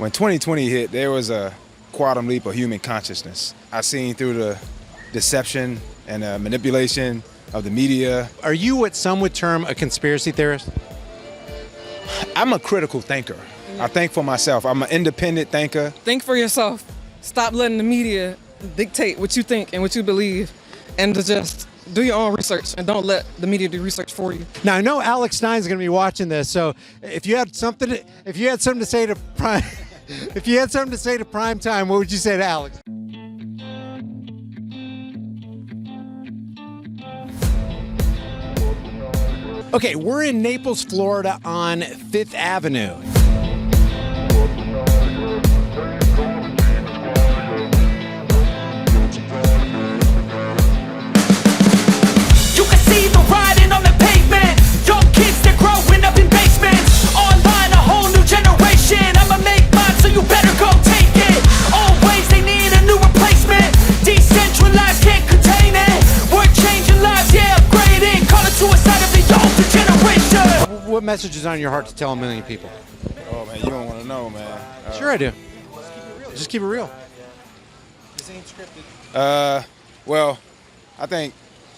When 2020 hit, there was a quantum leap of human consciousness. I seen through the deception and manipulation of the media. Are you what some would term a conspiracy theorist? I'm a critical thinker. I think for myself. I'm an independent thinker. Think for yourself. Stop letting the media dictate what you think and what you believe, and to just do your own research and don't let the media do research for you. Now I know Alex Stein's going to be watching this, so if you had something to say to Prime, if you had something to say to Prime Time, what would you say to Alex? Okay, we're in Naples, Florida on 5th Avenue. You can see the writing on the pavement. Young kids, they're growing up in basements. Online, a whole new generation. I'ma make mine, so you better go take it. Always, they need a new replacement. Decentralized, can't contain it. We're changing lives, yeah, upgrading. Call it suicide of the older generation. What message is on your heart to tell a million people? Oh man, you don't want to know, man. Sure I do. Just keep it real. This ain't scripted. Well, I think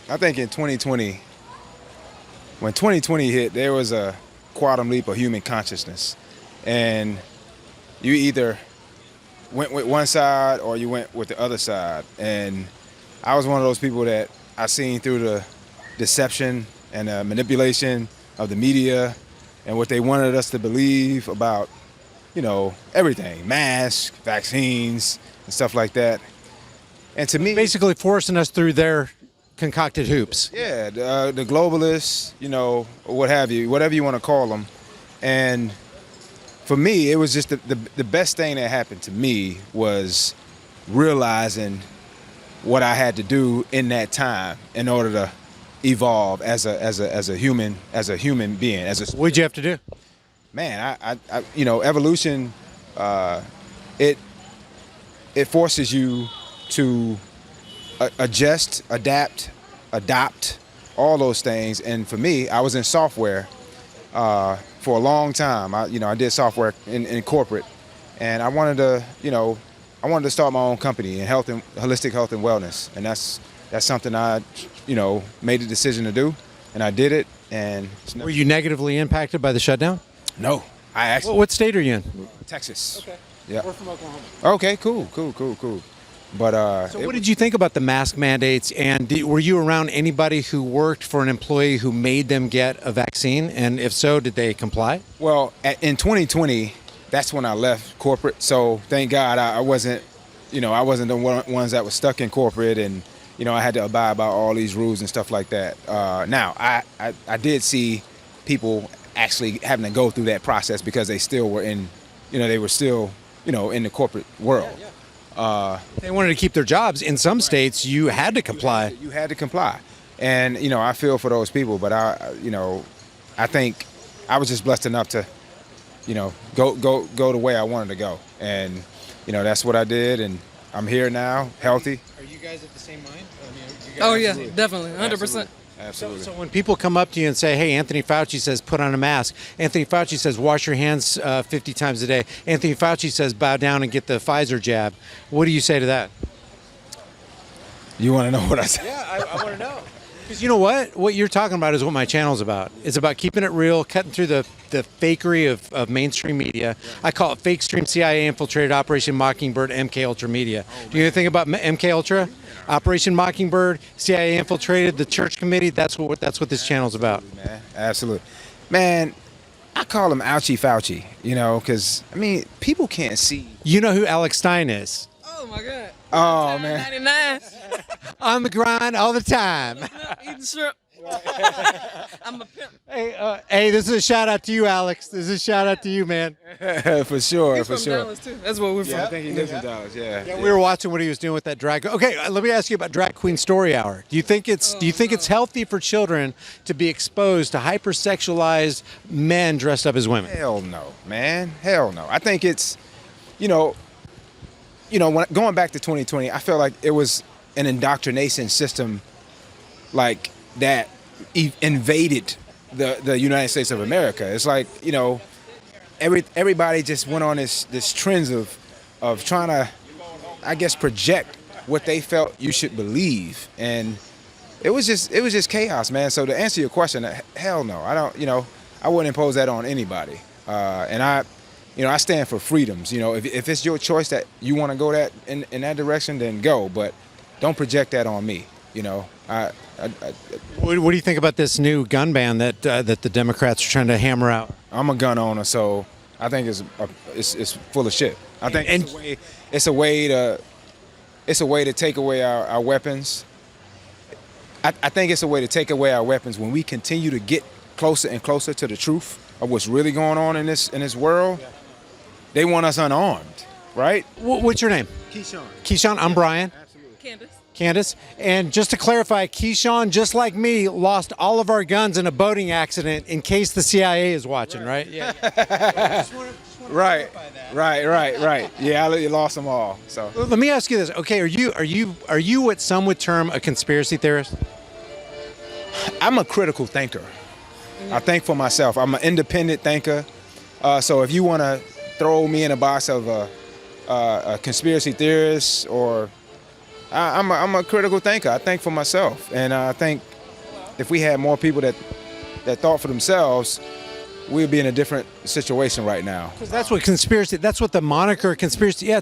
in 2020, when 2020 hit, there was a quantum leap of human consciousness, and you either went with one side or you went with the other side. And I was one of those people that I seen through the deception and manipulation of the media and what they wanted us to believe about, everything, masks, vaccines, and stuff like that. And to me, Basically forcing us through their concocted hoops. yeah, the globalists, what have you, whatever you want to call them. And for me, it was just the best thing that happened to me was realizing what I had to do in that time in order to evolve as a human being. What'd you have to do? Man, I evolution, it forces you to adjust, adapt, adopt, all those things. And for me, I was in software for a long time. I did software in corporate, and I wanted to start my own company in holistic health and wellness, and that's something I made the decision to do, and I did it. And Were you negatively impacted by the shutdown? No, I actually. What state are you in? Texas. Okay. Yeah. We're from Oklahoma. Okay, cool. But So what did you think about the mask mandates, and were you around anybody who worked for an employee who made them get a vaccine? And if so, did they comply? Well, in 2020, that's when I left corporate. So thank God I wasn't the ones that was stuck in corporate, and I had to abide by all these rules and stuff like that. Now, I did see people actually having to go through that process because they still were in, in the corporate world. They wanted to keep their jobs. In some states, you had to comply. You had to comply. And, I feel for those people, but I think I was just blessed enough to, go the way I wanted to go. And, that's what I did. And I'm here now, healthy. Are you guys of the same mind? Oh yeah, definitely, 100%. Absolutely. So when people come up to you and say, hey, Anthony Fauci says put on a mask. Anthony Fauci says wash your hands 50 times a day. Anthony Fauci says bow down and get the Pfizer jab. What do you say to that? You want to know what I said? Yeah, I want to know. Because you know what? What you're talking about is what my channel's about. It's about keeping it real, cutting through the fakery of mainstream media. I call it fake stream, CIA infiltrated Operation Mockingbird, MK Ultra media. Do you know anything about MK Ultra? Operation Mockingbird, CIA infiltrated the church committee. That's what this channel's about. Man, absolutely. Man, I call him Ouchie Fauci, because, people can't see. You know who Alex Stein is? Oh my God. Oh, man. 99. On the grind all the time. Eating shrimp. I'm a pimp. Hey, this is a shout out to you, Alex. This is a shout out to you, man. For sure, He's for from sure. Dallas too. That's where we're from. I think he lives in Dallas, yeah. We were watching what he was doing with that drag. Okay, let me ask you about Drag Queen Story Hour. Do you think it's healthy for children to be exposed to hypersexualized men dressed up as women? Hell no, man. Hell no. I think it's, when going back to 2020, I felt like it was an indoctrination system like that invaded the United States of America. It's like, everybody just went on this trends of trying to, I guess, project what they felt you should believe, and it was just chaos, man. So to answer your question, hell no, I don't, I wouldn't impose that on anybody, and I stand for freedoms. If it's your choice that you want to go in that direction, then go, but don't project that on me. What do you think about this new gun ban that the Democrats are trying to hammer out? I'm a gun owner, so I think it's full of shit. I think it's a way to take away our weapons. I think it's a way to take away our weapons when we continue to get closer and closer to the truth of what's really going on in this world. Yeah. They want us unarmed, right? What's your name? Keyshawn. Keyshawn, I'm Brian. Candace. Candace. And just to clarify, Keyshawn, just like me, lost all of our guns in a boating accident in case the CIA is watching, right? Yeah. Right. Yeah, I lost them all. So let me ask you this. Okay, are you what some would term a conspiracy theorist? I'm a critical thinker. I think for myself. I'm an independent thinker. So if you want to throw me in a box of a conspiracy theorist, or I'm a critical thinker. I think for myself, and I think if we had more people that thought for themselves, we'd be in a different situation right now. Because that's what conspiracy. That's what the moniker conspiracy. Yeah,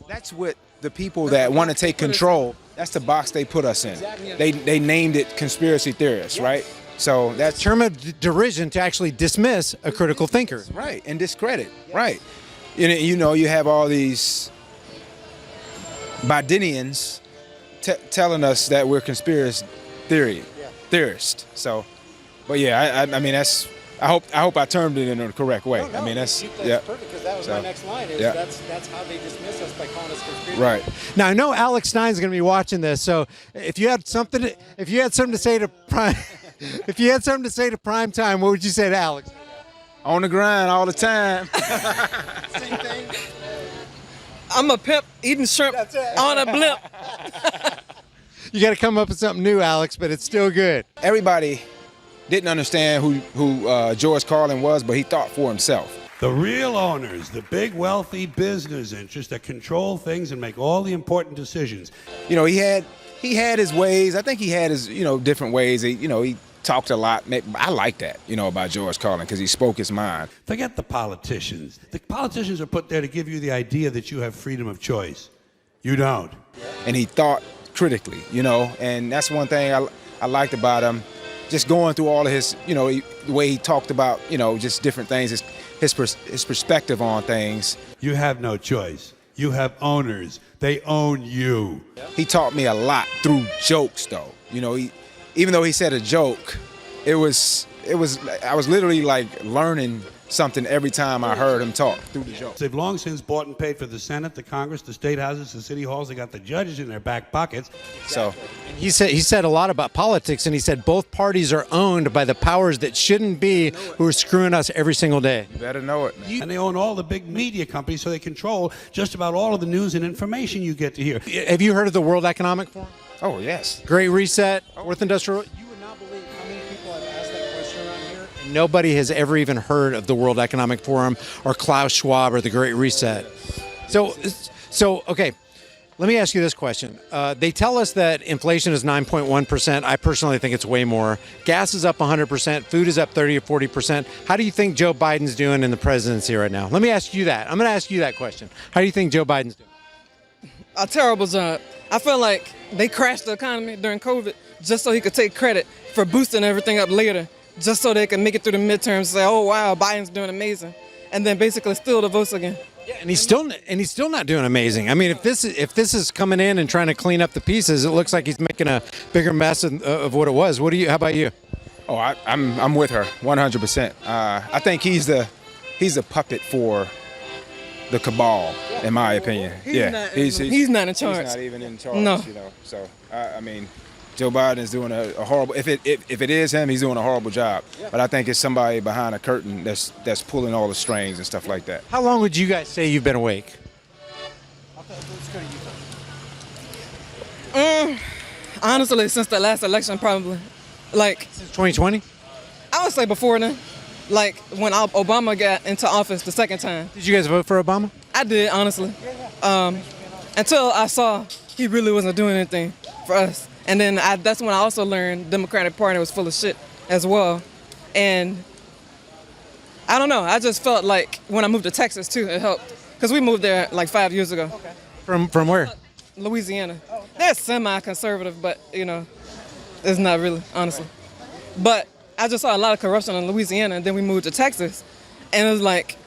that's what the people that want to take control. That's the box they put us in. Exactly. They named it conspiracy theorists, right? So that's a term of derision to actually dismiss a critical thinker. Right, and discredit. Yes. Right. You have all these Bidenians telling us that we're conspiracy theorists. So, but yeah, I mean that's. I hope I termed it in the correct way. No, I mean that's perfect, because that was my next line. That's how they dismiss us, by calling us conspiracy. Right. Now I know Alex Stein's going to be watching this, so if you had something to say to Prime, if you had something to say to Prime Time, what would you say to Alex? On the grind all the time. Same thing. I'm a pimp eating shrimp on a blimp. You got to come up with something new, Alex, but it's still good. Everybody didn't understand who George Carlin was, but he thought for himself. The real owners, the big wealthy business interests that control things and make all the important decisions. He had his ways. I think he had his different ways. He talked a lot. I like that about George Carlin, because he spoke his mind. Forget the politicians. The politicians are put there to give you the idea that you have freedom of choice. You don't. And he thought critically, and that's one thing I liked about him. Just going through all of his, the way he talked about, just different things, his perspective on things. You have no choice. You have owners. They own you. He taught me a lot through jokes, though. Even though he said a joke, I was literally like learning something every time I heard him talk through the joke. They've long since bought and paid for the Senate, the Congress, the state houses, the city halls. They got the judges in their back pockets. So he said a lot about politics, and he said both parties are owned by the powers that shouldn't be, who are screwing us every single day. You better know it, man. And they own all the big media companies, so they control just about all of the news and information you get to hear. Have you heard of the World Economic Forum? Oh, yes. Great Reset, Fourth Industrial. You would not believe how many people have asked that question around here, and nobody has ever even heard of the World Economic Forum or Klaus Schwab or the Great Reset. So okay, let me ask you this question. They tell us that inflation is 9.1%. I personally think it's way more. Gas is up 100%. Food is up 30 or 40%. How do you think Joe Biden's doing in the presidency right now? Let me ask you that. I'm going to ask you that question. How do you think Joe Biden's doing? A terrible job. I feel like they crashed the economy during COVID just so he could take credit for boosting everything up later, just so they could make it through the midterms and say, oh, wow, Biden's doing amazing, and then basically steal the votes again. Yeah, and he's still not doing amazing. I mean, if this is coming in and trying to clean up the pieces, it looks like he's making a bigger mess of what it was. How about you? Oh, I'm with her 100%. I think he's a puppet for the cabal, in my opinion. He's not in charge. He's not even in charge. No. So I mean, Joe Biden is doing a horrible. If it is him, he's doing a horrible job. Yeah. But I think it's somebody behind a curtain that's pulling all the strings and stuff like that. How long would you guys say you've been awake? Let's go to you. Honestly, since the last election, probably. Since 2020? I would say before then. like when Obama got into office the second time. Did you guys vote for Obama? I did, honestly. Until I saw he really wasn't doing anything for us. And then that's when I also learned the Democratic Party was full of shit as well. And I don't know, I just felt like when I moved to Texas too, it helped. Because we moved there like 5 years ago. Okay. From where? Louisiana. They're semi-conservative, but it's not really, honestly. But I just saw a lot of corruption in Louisiana, and then we moved to Texas. And it was like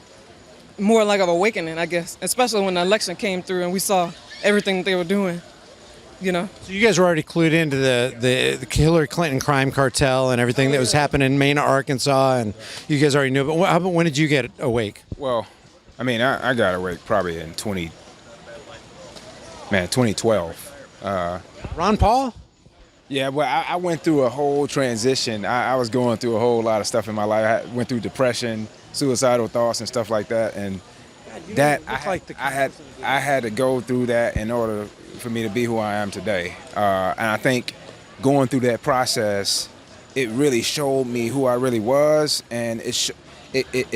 more like an awakening, I guess, especially when the election came through and we saw everything they were doing. So you guys were already clued into the Hillary Clinton crime cartel and everything that was happening in Maine, Arkansas, and you guys already knew. But when did you get awake? Well, I mean, I got awake probably in 2012. Ron Paul? Yeah, well, I went through a whole transition. I was going through a whole lot of stuff in my life. I went through depression, suicidal thoughts, and stuff like that. And I had to go through that in order for me to be who I am today. And I think going through that process, it really showed me who I really was, and it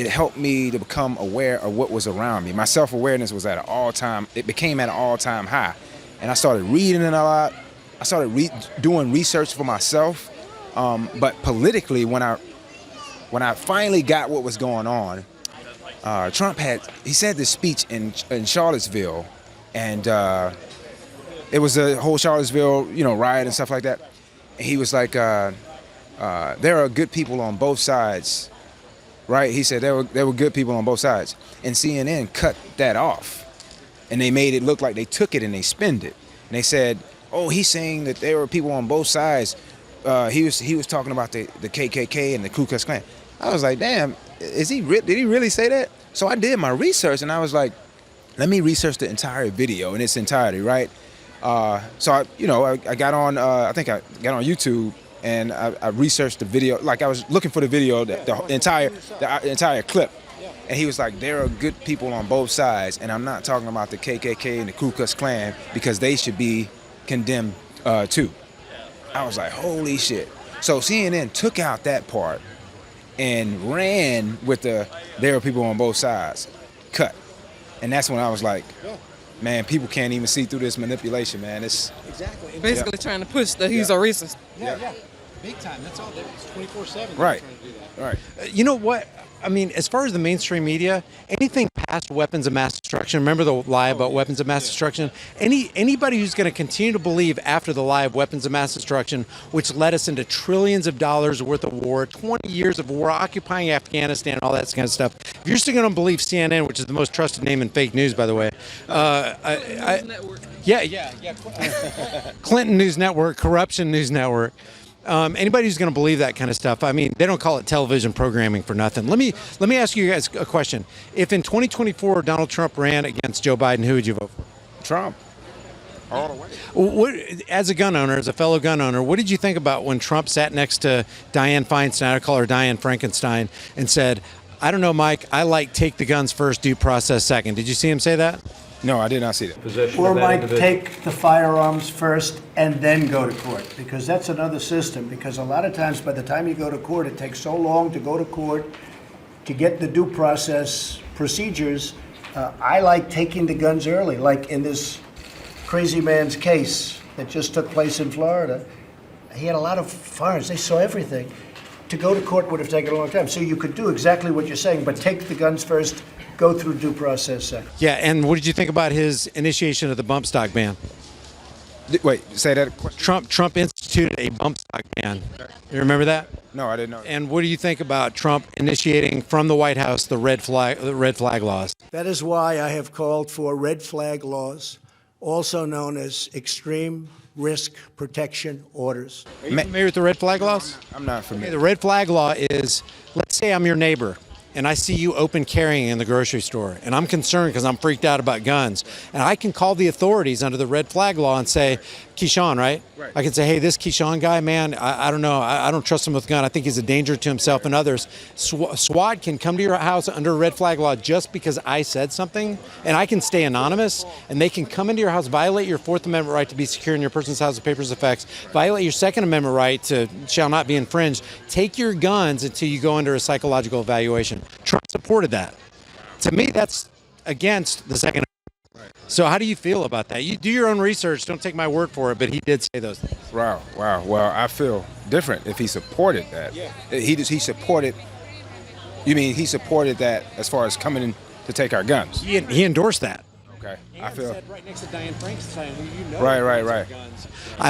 helped me to become aware of what was around me. My self-awareness was at an all-time. It became at an all-time high, and I started reading it a lot. I started doing research for myself, but politically, when I finally got what was going on, Trump he said this speech in Charlottesville, and it was a whole Charlottesville, riot and stuff like that. And he was like, there are good people on both sides, right? He said there were good people on both sides, and CNN cut that off, and they made it look like they took it and they spinned it, and they said, oh, he's saying that there were people on both sides. He was talking about the KKK and the Ku Klux Klan. I was like, damn, did he really say that? So I did my research, and I was like, let me research the entire video in its entirety, right? So I got on. I think I got on YouTube, and I researched the video. Like, I was looking for the video, the entire clip. And he was like, there are good people on both sides, and I'm not talking about the KKK and the Ku Klux Klan because they should be condemned too. I was like, holy shit. So CNN took out that part and ran with there are people on both sides cut. And that's when I was like, man, people can't even see through this manipulation, man. It's exactly basically trying to push that he's a racist. Yeah. Big time. That's all. It's 24/7. Right. Right. You know what? I mean, as far as the mainstream media, anything past weapons of mass destruction, remember the lie about weapons of mass destruction? Anybody who's going to continue to believe after the lie of weapons of mass destruction, which led us into trillions of dollars worth of war, 20 years of war, occupying Afghanistan, all that kind of stuff. If you're still going to believe CNN, which is the most trusted name in fake news, by the way. News Network. Yeah. Clinton News Network, Corruption News Network. Anybody who's going to believe that kind of stuff, I mean, they don't call it television programming for nothing. Let me ask you guys a question. If in 2024 Donald Trump ran against Joe Biden, who would you vote for? Trump. All the way. As a gun owner, as a fellow gun owner, what did you think about when Trump sat next to Dianne Feinstein, I call her Dianne Frankenstein, and said, I don't know, Mike, I like take the guns first, due process second. Did you see him say that? No, I did not see that. Or might take the firearms first and then go to court, because that's another system. Because a lot of times, by the time you go to court, it takes so long to go to court to get the due process procedures. I like taking the guns early, like in this crazy man's case that just took place in Florida. He had a lot of firearms. They saw everything. To go to court would have taken a long time. So you could do exactly what you're saying, but take the guns first, go through due process second. Yeah, and what did you think about his initiation of the bump stock ban? Wait, say that. Trump instituted a bump stock ban. You remember that? No, I didn't know. And what do you think about Trump initiating from the White House the red flag laws? That is why I have called for red flag laws, also known as extreme risk protection orders. Are you familiar with the red flag laws? I'm not Okay, familiar. the red flag law is, let's say I'm your neighbor, and I see you open carrying in the grocery store, and I'm concerned because I'm freaked out about guns, and I can call the authorities under the red flag law and say, Keyshawn, right? I can say, hey, this Keyshawn guy, man, I don't know. I don't trust him with a gun. I think he's a danger to himself and others. SWAT can come to your house under red flag law just because I said something, and I can stay anonymous, and they can come into your house, violate your Fourth Amendment right to be secure in your person's house, the papers effects, violate your Second Amendment right to shall not be infringed, take your guns until you go under a psychological evaluation. Trump supported that. To me, that's against the Second Amendment. So how do you feel about that? You do your own research. Don't take my word for it, but he did say those things. Wow. Well, I feel different if he supported that. Yeah. He supported. You mean he supported that as far as coming in to take our guns? He endorsed that. Okay. And I feel said right next to Dianne Frankenstein, who you know.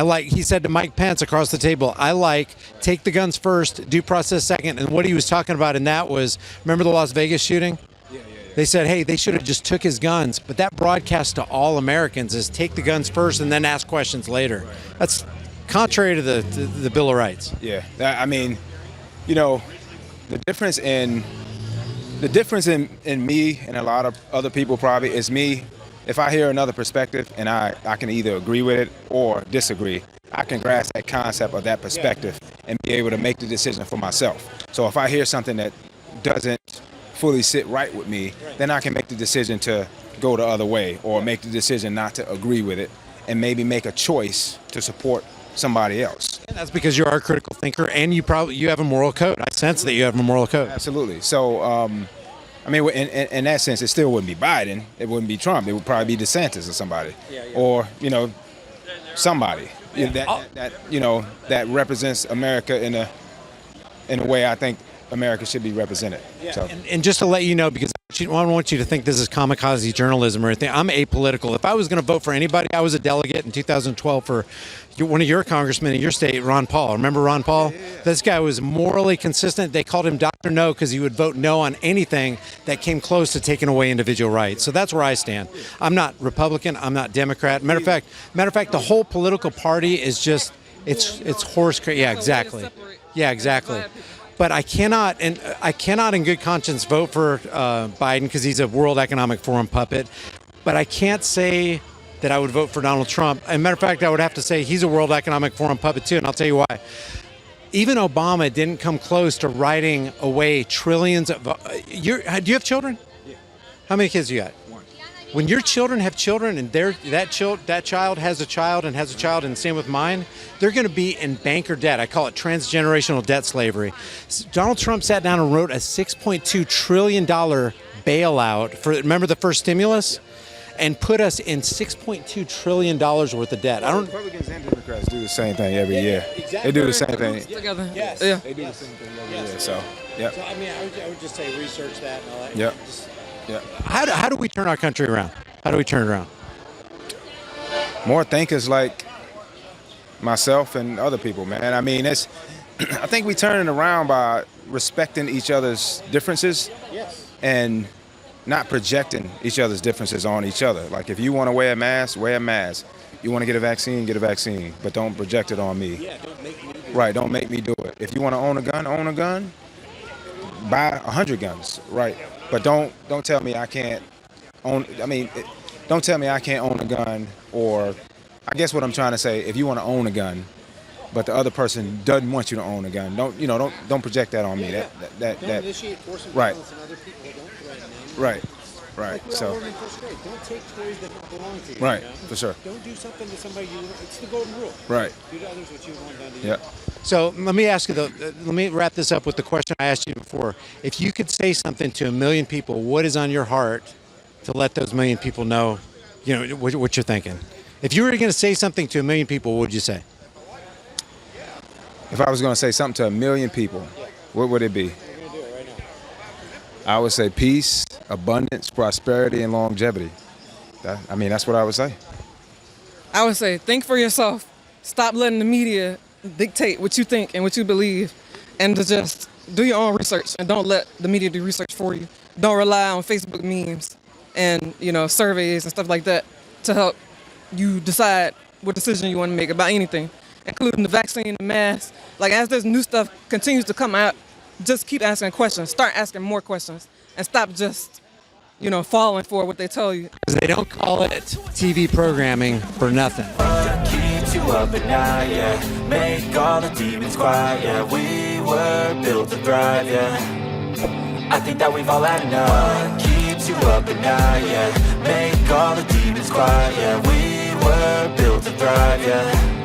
Right. He said to Mike Pence across the table, take the guns first, due process second. And what he was talking about in that was, remember the Las Vegas shooting? Yeah. They said, hey, they should have just took his guns. But that broadcast to all Americans is take the guns first and then ask questions later. Right. That's contrary to the Bill of Rights. Yeah. I mean, the difference in me and a lot of other people probably is me. If I hear another perspective and I can either agree with it or disagree, I can grasp that concept of that perspective and be able to make the decision for myself. So if I hear something that doesn't fully sit right with me, then I can make the decision to go the other way or make the decision not to agree with it and maybe make a choice to support somebody else. And that's because you are a critical thinker and you have a moral code. I sense that you have a moral code. Absolutely. So, I mean, in that sense, it still wouldn't be Biden. It wouldn't be Trump. It would probably be DeSantis or somebody, or somebody that represents America in a way I think America should be represented. Yeah. So. And just to let you know, because I don't want you to think this is kamikaze journalism or anything, I'm apolitical. If I was going to vote for anybody, I was a delegate in 2012 for one of your congressmen in your state, Ron Paul. Remember Ron Paul? Yeah. This guy was morally consistent. They called him Dr. No because he would vote no on anything that came close to taking away individual rights. So that's where I stand. I'm not Republican. I'm not Democrat. Matter of fact, the whole political party is just it's horse crazy. Yeah, exactly. Yeah, exactly. But I cannot in good conscience vote for Biden because he's a World Economic Forum puppet. But I can't say that I would vote for Donald Trump. As a matter of fact, I would have to say he's a World Economic Forum puppet too, and I'll tell you why. Even Obama didn't come close to writing away trillions of... do you have children? Yeah. How many kids you got? One. When your children have children and that child has a child and has a child, and same with mine, they're going to be in banker debt. I call it transgenerational debt slavery. Donald Trump sat down and wrote a $6.2 trillion bailout for, remember the first stimulus? And put us in $6.2 trillion worth of debt. Republicans and Democrats do the same thing every year. Exactly. They do the same thing. Together. Yes. Yeah. They do the same thing every year. So, yeah. So, I mean, I would just say research that and all that. Yep. Yeah. How do we turn our country around? How do we turn it around? More thinkers like myself and other people, man. I mean, I think we turn it around by respecting each other's differences. Yes. And not projecting each other's differences on each other. Like if you want to wear a mask, wear a mask. You want to get a vaccine, but don't project it on me. Yeah, don't make me do it. Right, don't make me do it. If you want to own a gun. Buy 100 guns, right? But don't tell me I can't own. I mean, don't tell me I can't own a gun. Or, I guess what I'm trying to say, if you want to own a gun, but the other person doesn't want you to own a gun, don't project that on me. That initiate force of right. Violence on other people who don't threaten them. Right. Like So. don't take toys that don't belong to you. Right. You know? For sure. Don't do something to somebody it's the golden rule. Right. Do to others what you want done to you. Yeah. So let me ask you let me wrap this up with the question I asked you before. If you could say something to 1 million people, what is on your heart to let those 1 million people know, what you're thinking? If you were going to say something to 1 million people, what would you say? If I was going to say something to 1 million people, what would it be? We're going to do it right now. I would say peace, abundance, prosperity, and longevity. That's what I would say. I would say think for yourself. Stop letting the media dictate what you think and what you believe, and to just do your own research and don't let the media do research for you. Don't rely on Facebook memes and surveys and stuff like that to help you decide what decision you want to make about anything, including the vaccine, the mask. Like as this new stuff continues to come out, just keep asking questions. Start asking more questions and stop just, falling for what they tell you. They don't call it TV programming for nothing. Keeps you up at night, yeah. Make all the demons quiet, yeah. We were built to thrive, yeah. I think that we've all had enough. Keeps you up at night, yeah. Make all the demons quiet, yeah. We were built to thrive, yeah.